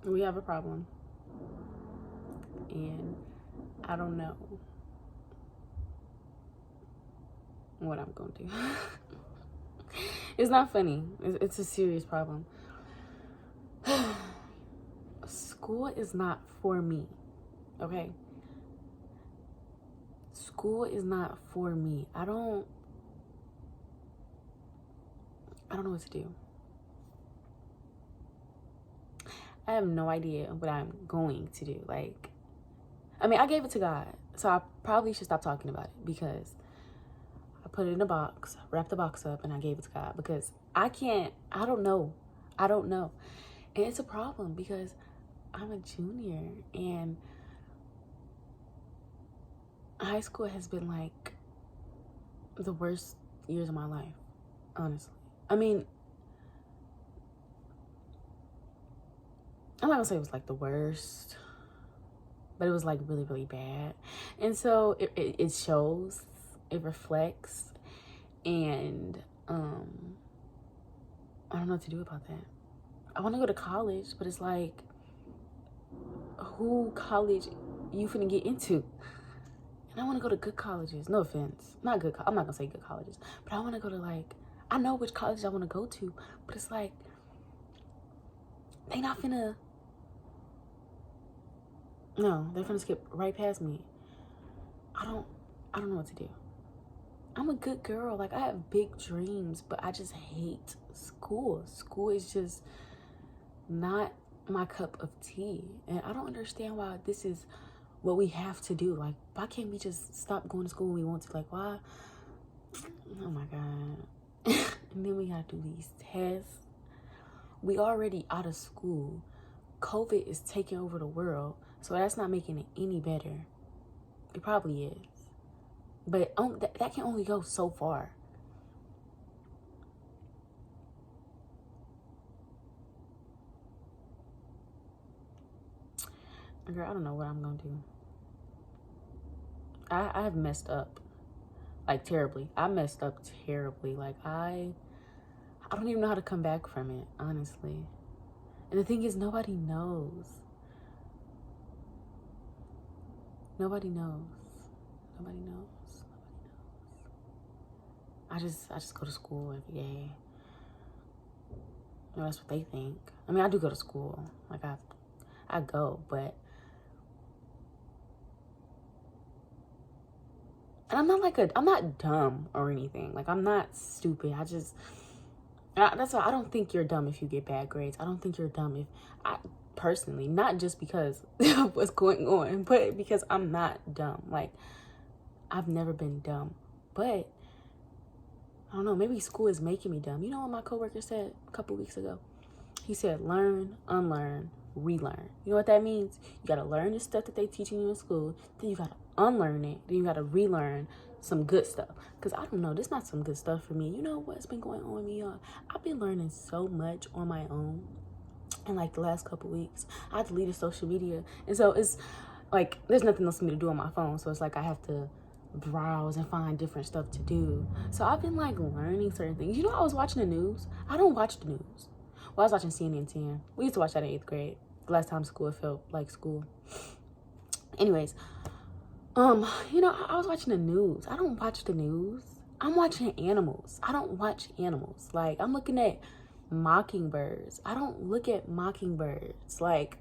We have a problem. And I don't know what I'm going to do. It's not funny. It's a serious problem. School is not for me, okay? School is not for me. I don't know what to do. I have no idea what I'm going to do. Like, I mean, I gave it to God, so I probably should stop talking about it because I put it in a box, wrapped the box up, and I gave it to God because I don't know. And it's a problem because I'm a junior and high school has been like the worst years of my life, honestly. I mean, I'm not gonna say it was like the worst, but it was like really, really bad. And so it shows, it reflects, and I don't know what to do about that. I want to go to college, but it's like, who college you finna get into? And I want to go to good colleges. No offense, not good. I'm not gonna say good colleges, but I want to go to like, I know which colleges I want to go to, but it's like they not finna. No, they're finna skip right past me. I don't know what to do. I'm a good girl. Like, I have big dreams, but I just hate school. School is just not my cup of tea. And I don't understand why this is what we have to do. Like, why can't we just stop going to school when we want to? Like, why? Oh my God. And then we gotta do these tests. We already out of school. COVID is taking over the world. So that's not making it any better. It probably is. But that can only go so far. Girl, I don't know what I'm going to do. I have messed up. Like, terribly. I messed up terribly. Like, I don't even know how to come back from it, honestly. And the thing is, nobody knows. Nobody knows. Nobody knows. I just go to school every day. You know, that's what they think. I mean, I do go to school. Like, I go, but and I'm not dumb or anything. Like, I'm not stupid. That's why I don't think you're dumb if you get bad grades. I don't think you're dumb if personally, not just because of what's going on, but because I'm not dumb. Like, I've never been dumb, but I don't know, maybe school is making me dumb. You know what my coworker said a couple weeks ago? He said, learn, unlearn, relearn. You know what that means? You got to learn the stuff that they teaching you in school. Then you got to unlearn it. Then you got to relearn some good stuff. Because I don't know, this is not some good stuff for me. You know what's been going on with me, y'all? I've been learning so much on my own in like the last couple weeks. I deleted social media. And so it's like, there's nothing else for me to do on my phone. So it's like I have to browse and find different stuff to do. So I've been like learning certain things. You know, I was watching the news. I don't watch the news. Well, I was watching CNN 10. We used to watch that in 8th grade. The last time school felt like school. Anyways, you know, I was watching the news. I don't watch the news. I'm watching animals. I don't watch animals. Like, I'm looking at mockingbirds. I don't look at mockingbirds. Like,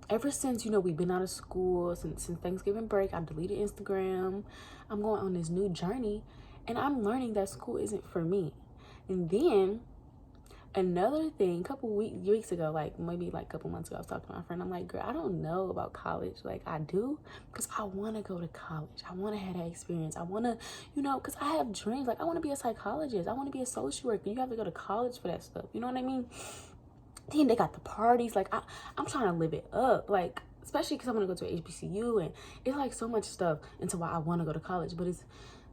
ever since, you know, we've been out of school, since Thanksgiving break, I deleted Instagram. I'm going on this new journey, and I'm learning that school isn't for me. And then another thing, a couple weeks ago, like maybe like a couple months ago, I was talking to my friend. I'm like, girl, I don't know about college. Like, I do, because I want to go to college. I want to have that experience. I want to, you know, because I have dreams. Like, I want to be a psychologist. I want to be a social worker. You have to go to college for that stuff. You know what I mean? Then they got the parties. Like, I'm trying to live it up. Like, especially because I want to go to HBCU, and it's like so much stuff into why I want to go to college. But it's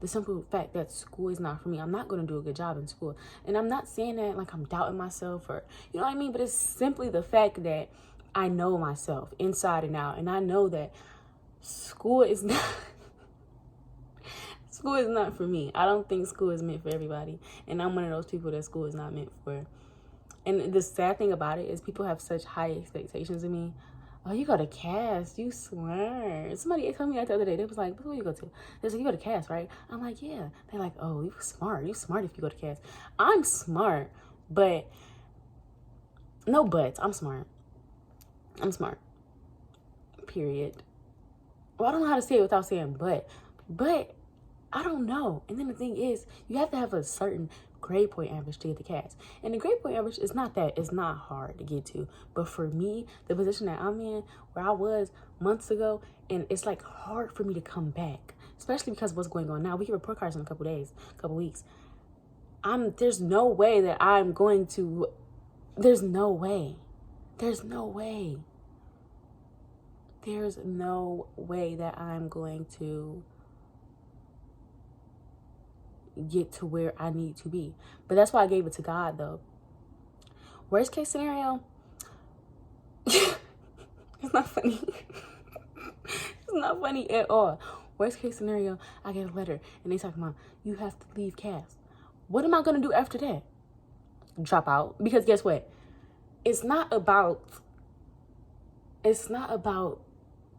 the simple fact that school is not for me. I'm not going to do a good job in school. And I'm not saying that like I'm doubting myself or, you know what I mean? But it's simply the fact that I know myself inside and out. And I know that school is not, school is not for me. I don't think school is meant for everybody. And I'm one of those people that school is not meant for. And the sad thing about it is people have such high expectations of me. Oh, you go to Cass, you smart. Somebody told me that the other day. They was like, where you go to? They was like, you go to Cass, right? I'm like, yeah. They're like, oh, you smart. You smart if you go to Cass. I'm smart, but no buts. I'm smart. I'm smart. Period. Well, I don't know how to say it without saying but I don't know. And then the thing is, you have to have a certain grade point average to get the Cass. And the grade point average is not that, it's not hard to get to. But for me, the position that I'm in, where I was months ago, and it's like hard for me to come back, especially because of what's going on now. We get report cards in a couple days, couple weeks. There's no way that I'm going to, there's no way. There's no way. There's no way that I'm going to get to where I need to be. But that's why I gave it to God, though. Worst case scenario, it's not funny. It's not funny at all. Worst case scenario, I get a letter and they talking about, you have to leave Cass. What am I going to do after that? Drop out? Because guess what? It's not about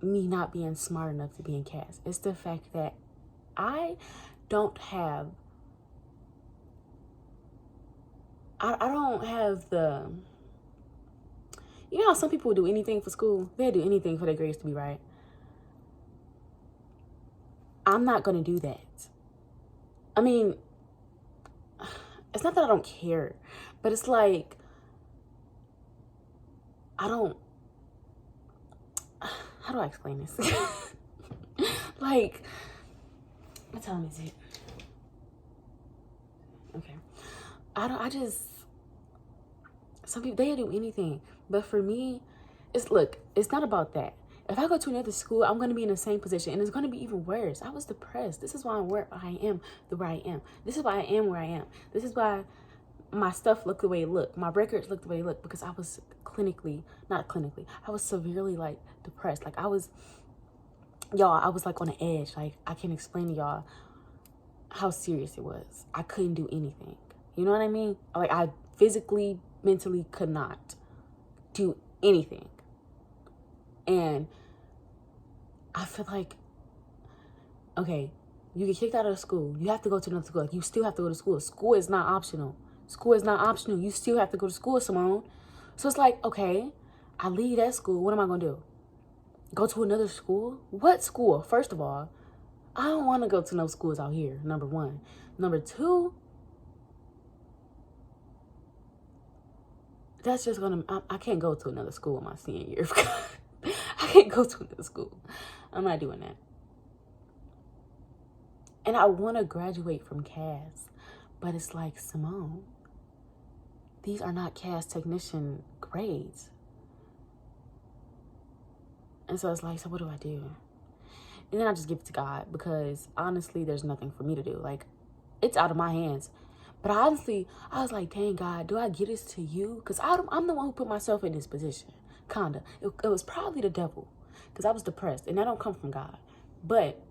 me not being smart enough to be in Cass. It's the fact that I don't have the, you know how some people do anything for school? They'll do anything for their grades to be right. I'm not going to do that. I mean, it's not that I don't care, but it's like, how do I explain this? Like, what time is it? Okay. Some people, they do anything. But for me, it's not about that. If I go to another school, I'm going to be in the same position. And it's going to be even worse. I was depressed. This is why I'm where I am, where I am. This is why I am where I am. This is why my stuff looked the way it looked. My records looked the way it looked. Because I was I was severely, like, depressed. Like, I was like on the edge. Like, I can't explain to y'all how serious it was. I couldn't do anything. You know what I mean? Like, I physically, mentally could not do anything. And I feel like, okay, you get kicked out of the school. You have to go to another school. Like, you still have to go to school. School is not optional. School is not optional. You still have to go to school, Simone. So it's like, okay, I leave that school. What am I going to do? Go to another school? What school? First of all, I don't want to go to no schools out here, number one. Number two, that's just going to, I can't go to another school in my senior year. I can't go to another school. I'm not doing that. And I want to graduate from Cass, but it's like, Simone, these are not Cass technician grades. And so it's like, so what do I do? And then I just give it to God, because honestly, there's nothing for me to do. Like, it's out of my hands. But honestly, I was like, dang, God, do I give this to you? Because I'm the one who put myself in this position. Kinda. It was probably the devil, because I was depressed, and that don't come from God. But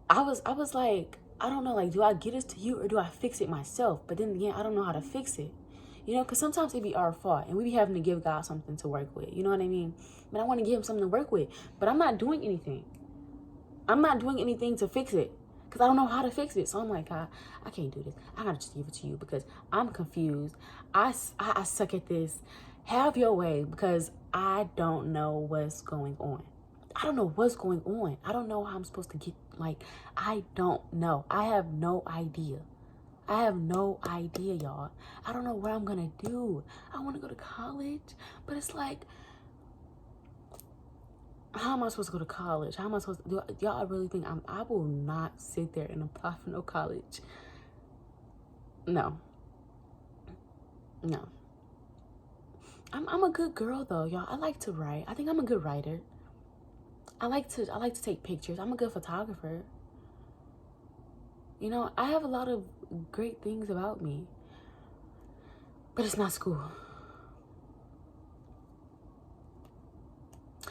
I was like, I don't know, like, do I give this to you or do I fix it myself? But then again, I don't know how to fix it. You know, because sometimes it be our fault, and we be having to give God something to work with. You know what I mean? But I want to give him something to work with. But I'm not doing anything. I'm not doing anything to fix it, because I don't know how to fix it. So I'm like, God, I can't do this. I got to just give it to you, because I'm confused. I suck at this. Have your way, because I don't know what's going on. I don't know what's going on. I don't know how I'm supposed to get, like, I don't know. I have no idea. I have no idea, y'all. I don't know what I'm going to do. I want to go to college, but it's like, how am I supposed to go to college? How am I supposed to do? Y'all really think I will not sit there and apply for no college? No. I'm a good girl, though, y'all. I like to write. I think I'm a good writer. I like to take pictures. I'm a good photographer. You know, I have a lot of great things about me. But it's not school.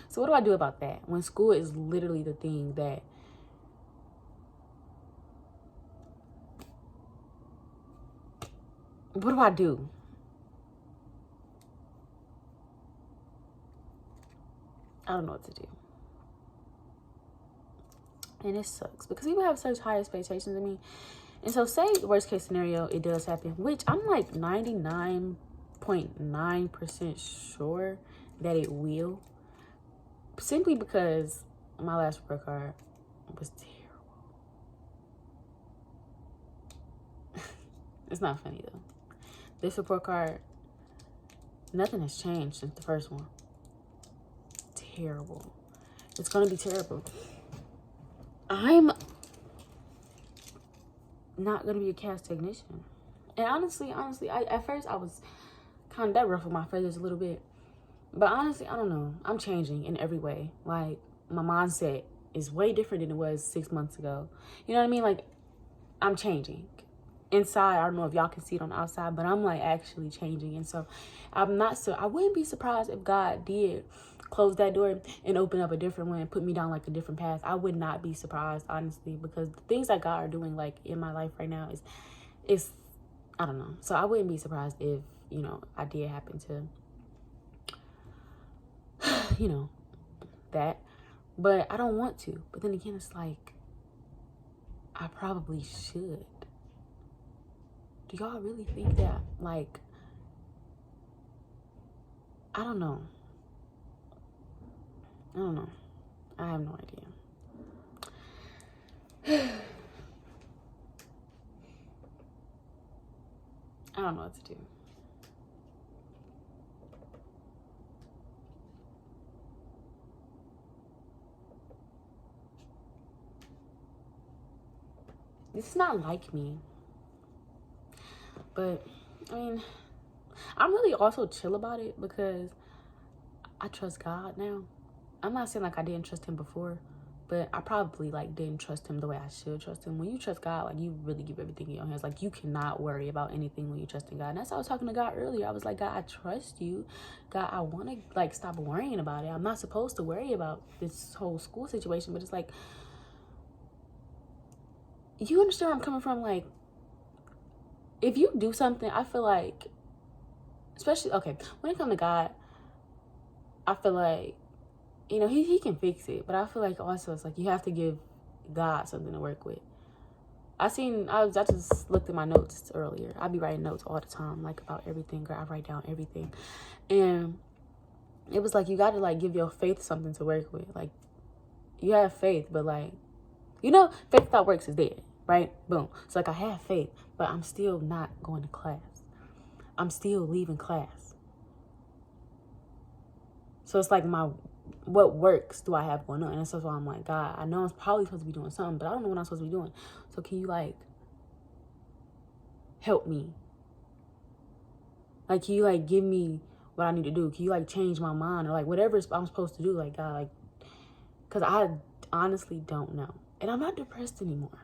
So what do I do about that? When school is literally the thing that what do I do? I don't know what to do. And it sucks because people have such high expectations of me. And so say worst case scenario, it does happen, which I'm like 99.9% sure that it will. Simply because my last report card was terrible. It's not funny though. This report card, nothing has changed since the first one. Terrible. It's gonna be terrible. I'm not gonna be a cast technician. And honestly, at first I was kind of, that ruffled my feathers a little bit. But honestly, I don't know. I'm changing in every way. Like, my mindset is way different than it was 6 months ago. You know what I mean? Like, I'm changing. Inside, I don't know if y'all can see it on the outside, but I'm like actually changing. And so I wouldn't be surprised if God did close that door and open up a different one and put me down like a different path. I would not be surprised, honestly, because the things that God are doing like in my life right now is I don't know. So I wouldn't be surprised if, you know, I did happen to, you know, that. But I don't want to. But then again, it's like, I probably should. Do y'all really think that? Like, I don't know. I don't know. I have no idea. I don't know what to do. This is not like me. But, I mean, I'm really also chill about it because I trust God now. I'm not saying like I didn't trust him before, but I probably like didn't trust him the way I should trust him. When you trust God, like you really give everything in your hands. Like you cannot worry about anything when you trust in God. And that's why I was talking to God earlier. I was like, God, I trust you. God, I want to like stop worrying about it. I'm not supposed to worry about this whole school situation, but it's like, you understand where I'm coming from? Like, if you do something, I feel like, especially, okay, when it comes to God, I feel like, you know, he can fix it. But I feel like also it's like you have to give God something to work with. I just looked at my notes earlier. I be writing notes all the time, like about everything. Girl, I write down everything. And it was like you got to like give your faith something to work with. Like you have faith, but like, you know, faith without works is dead, right? Boom. So like I have faith, but I'm still not going to class. I'm still leaving class. So it's like what works do I have going on? And that's why I'm like, God, I know I'm probably supposed to be doing something, but I don't know what I'm supposed to be doing. So can you like help me? Like, can you like give me what I need to do? Can you like change my mind or like whatever I'm supposed to do? Like, God, like, because I honestly don't know. And I'm not depressed anymore.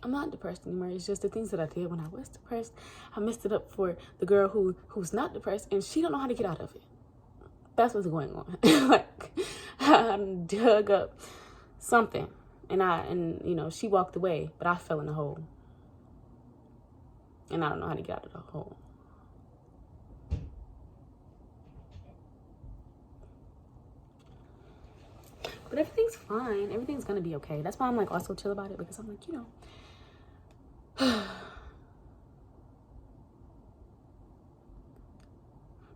It's just the things that I did when I was depressed. I messed it up for the girl who's not depressed, and she don't know how to get out of it. That's what's going on. Like, I dug up something, and you know, she walked away, but I fell in a hole, and I don't know how to get out of the hole. But everything's fine. Everything's gonna be okay. That's why I'm like also chill about it, because I'm like, you know.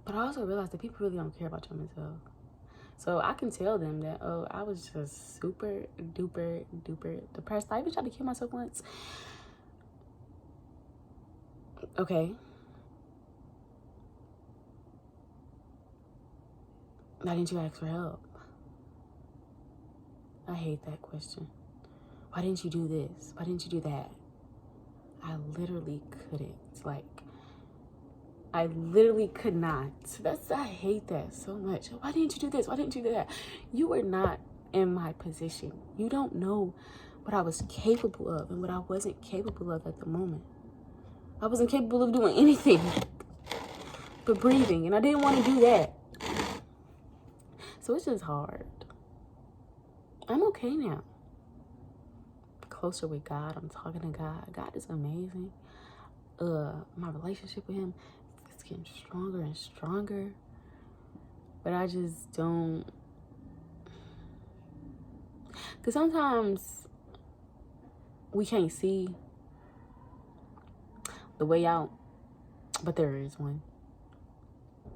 But I also realized that people really don't care about your mental health. So I can tell them that, oh, I was just super duper depressed. I even tried to kill myself once. Okay. Why didn't you ask for help? I hate that question. Why didn't you do this? Why didn't you do that? I literally couldn't. Like, I literally could not. I hate that so much. Why didn't you do this? Why didn't you do that? You were not in my position. You don't know what I was capable of and what I wasn't capable of at the moment. I wasn't capable of doing anything but breathing, and I didn't want to do that. So it's just hard. I'm okay now. Closer with God. I'm talking to God. God is amazing. My relationship with him is getting stronger and stronger. But I just don't Because sometimes we can't see the way out, but there is one.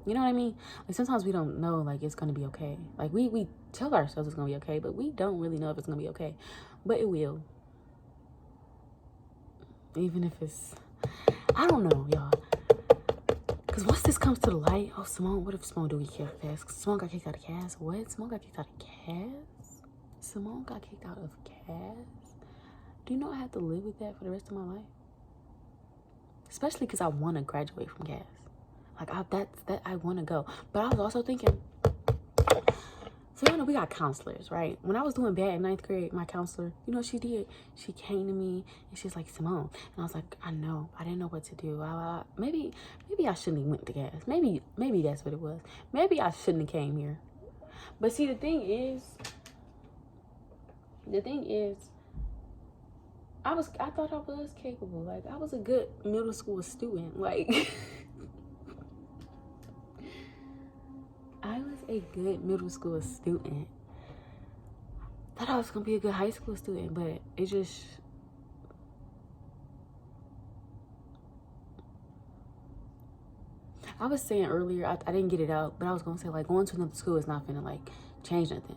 You know what I mean? Like, sometimes we don't know, like, it's going to be okay. Like, we tell ourselves it's going to be okay, but we don't really know if it's going to be okay. But it will. Even if it's, I don't know, y'all. Because once this comes to the light, oh, Simone, what if Simone do get kicked out of CAS? Simone got kicked out of CAS? What? Simone got kicked out of CAS? Simone got kicked out of CAS? Do you know I have to live with that for the rest of my life? Especially because I want to graduate from CAS. Like, I want to go. But I was also thinking, so you know, we got counselors, right? When I was doing bad in 9th grade, my counselor, you know what she did? She came to me and she's like, Simone. And I was like, I know. I didn't know what to do. Maybe I shouldn't have went to CAS. Maybe that's what it was. Maybe I shouldn't have came here. But see, the thing is, I thought I was capable. Like, I was a good middle school student. Like, I was a good middle school student. Thought I was gonna be a good high school student, but it just, I was saying earlier, I didn't get it out, but I was gonna say, like, going to another school is not gonna, like, change nothing.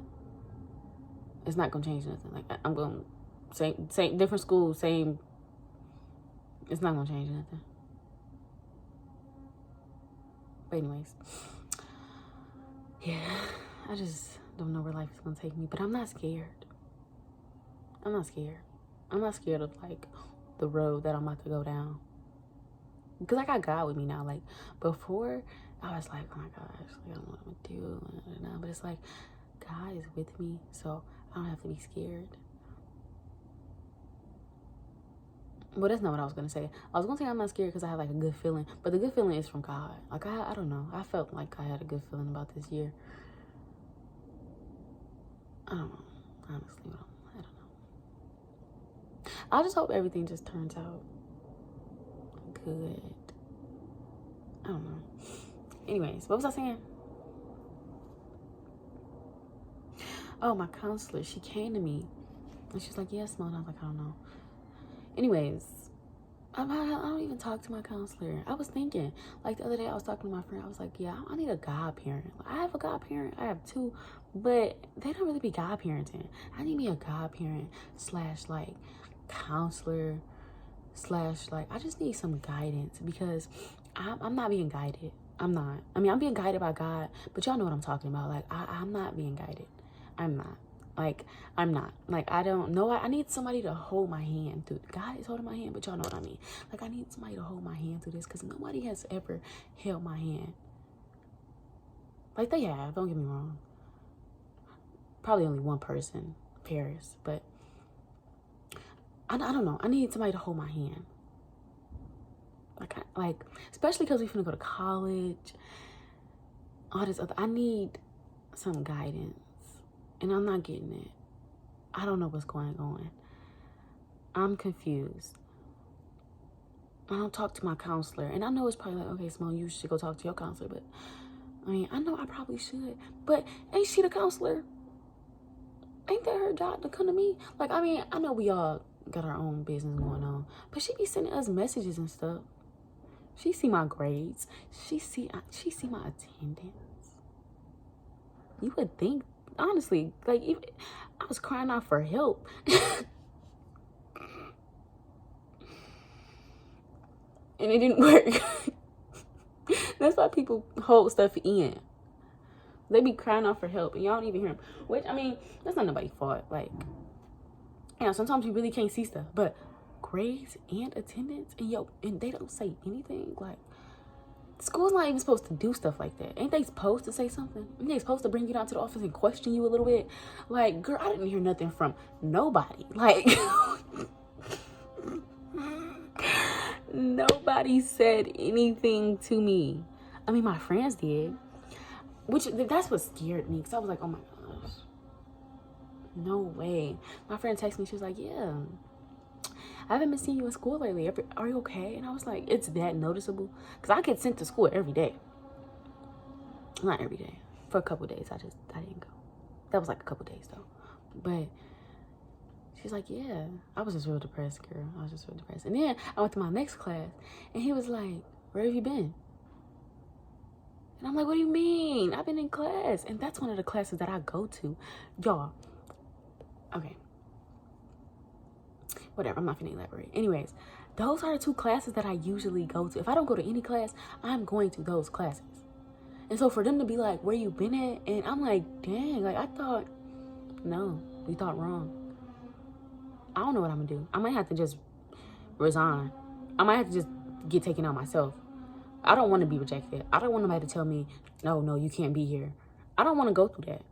It's not gonna change nothing. Like, I'm gonna same different school, same. It's not gonna change nothing. But anyways, yeah, I just don't know where life is gonna take me. But I'm not scared. I'm not scared of, like, the road that I'm about to go down. Because I got God with me now. Like, before, I was like, oh my gosh, like, I don't know what I'm gonna do. But it's like, God is with me, so I don't have to be scared. Well, that's not what I was gonna say. I was gonna say I'm not scared because I have, like, a good feeling, but the good feeling is from God. Like, I don't know. I felt like I had a good feeling about this year. I don't know. Honestly, I don't know. I just hope everything just turns out good. I don't know. Anyways, what was I saying? Oh, my counselor, she came to me and she's like, yes, Mom. I was like, I don't know. Anyways, I don't even talk to my counselor. I was thinking, like, the other day I was talking to my friend. I was like, yeah, I need a godparent. Like, I have a godparent. I have two, but they don't really be godparenting. I need me a godparent / like, counselor / like, I just need some guidance because I'm not being guided. I'm not. I mean, I'm being guided by God, but y'all know what I'm talking about. Like, I'm not being guided. I'm not. Like, I'm not. Like, I don't know. I need somebody to hold my hand through. God is holding my hand, but y'all know what I mean. Like, I need somebody to hold my hand through this because nobody has ever held my hand. Like, they have. Don't get me wrong. Probably only one person, Paris. But I don't know. I need somebody to hold my hand. Like, especially because we're finna go to college. All this other. I need some guidance. And I'm not getting it. I don't know what's going on. I'm confused. I don't talk to my counselor. And I know it's probably like, okay, Simone, you should go talk to your counselor. But, I mean, I know I probably should. But ain't she the counselor? Ain't that her job to come to me? Like, I mean, I know we all got our own business going on. But she be sending us messages and stuff. She see my grades. She see my attendance. You would think, honestly, like, even, I was crying out for help. And it didn't work. That's why people hold stuff in. They be crying out for help and y'all don't even hear them. Which, I mean, that's not nobody's fault. Like, you know, sometimes you really can't see stuff. But grades and attendance and they don't say anything. Like, school's not even supposed to do stuff like that. Ain't they supposed to say something? Ain't they supposed to bring you down to the office and question you a little bit? Like, girl, I didn't hear nothing from nobody. Like, nobody said anything to me. I mean, my friends did. That's what scared me. Because I was like, oh my gosh. No way. My friend texted me. She was like, yeah, I haven't been seeing you in school lately. Are you okay? And I was like, it's that noticeable? Because I get sent to school every day. Not every day. For a couple days, I didn't go. That was like a couple days, though. But She's like, yeah. I was just real depressed, girl. I was just real depressed. And then I went to my next class, and he was like, where have you been? And I'm like, what do you mean? I've been in class. And that's one of the classes that I go to. Y'all. Okay. Whatever, I'm not gonna elaborate. Anyways, those are the 2 classes that I usually go to. If I don't go to any class, I'm going to those classes. And so for them to be like, where you been at? And I'm like, dang, like I thought, no, we thought wrong. I don't know what I'm gonna do. I might have to just resign. I might have to just get taken out myself. I don't want to be rejected. I don't want nobody to tell me, no, you can't be here. I don't want to go through that.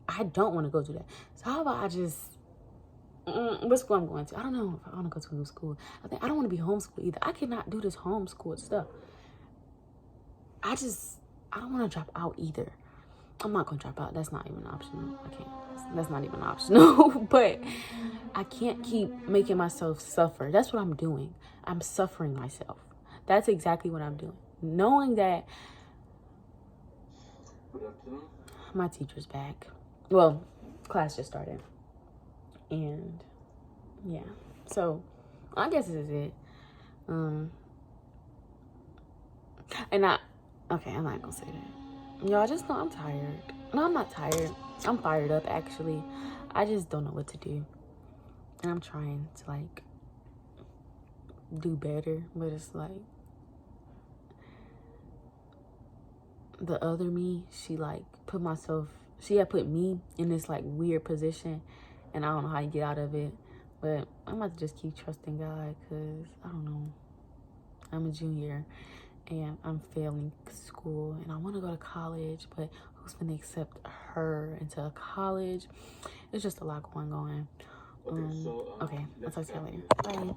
I don't want to go through that. So how about I just, what school I'm going to? I don't know if I want to go to a new school. I don't want to be homeschooled either. I cannot do this homeschooled stuff. I don't want to drop out either. I'm not going to drop out. That's not even optional. I can't. That's not even optional. But I can't keep making myself suffer. That's what I'm doing. I'm suffering myself. That's exactly what I'm doing. Knowing that my teacher's back. Well, class just started. And yeah. So I guess this is it. I'm not gonna say that. Y'all just know I'm tired. No, I'm not tired. I'm fired up actually. I just don't know what to do. And I'm trying to like do better, but it's like the other me, she had put me in this like weird position, and I don't know how you get out of it. But I'm about to just keep trusting God, because I don't know. I'm a junior and I'm failing school, and I want to go to college, but who's gonna accept her into a college? It's just a lot going on. Okay, I'll talk to you later. Bye.